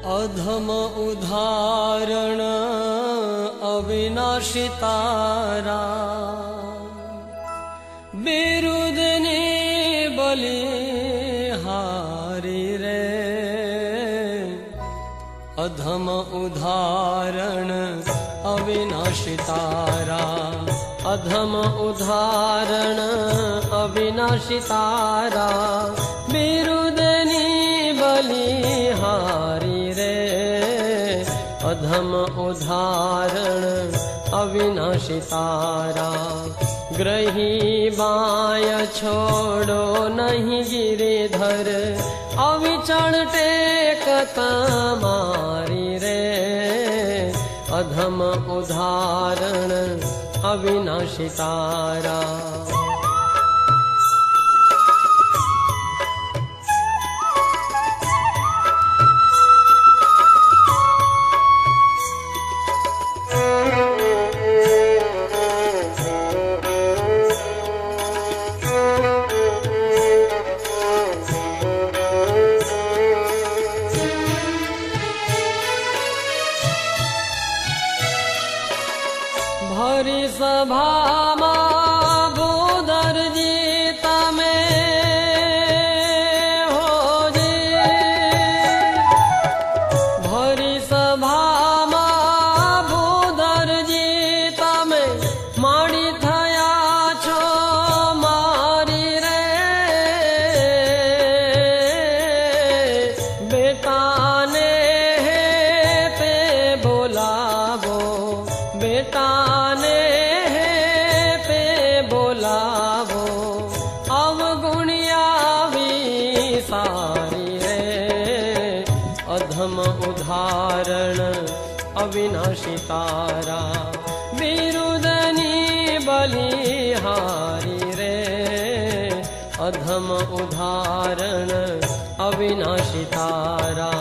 अधम उदाहरण अविनाशी तारा, बिरुदने बलिहारी रे। अधम उदाहरण अविनाशी तारा, अधम उदाहरण अविनाशी तारा, बिरुदनी बलिहारी रे। अधम उदाहरण अविनाशी तारा, ग्रही बाय छोड़ो नहीं गिरिधर, अविचल टेक तमारी रे। अधम उदाहरण अविनाशी तारा। भरी सभा बुदर जी तमे हो जी, भरी सभा बुदर जी तमे माड़ी थया छो मारी रे। बेटा ने ते बोलावो, बेटा अधम उदाहरण अविनाशी तारा, बिरुदनी बलिहारी रे। अधम उदाहरण अविनाशी तारा।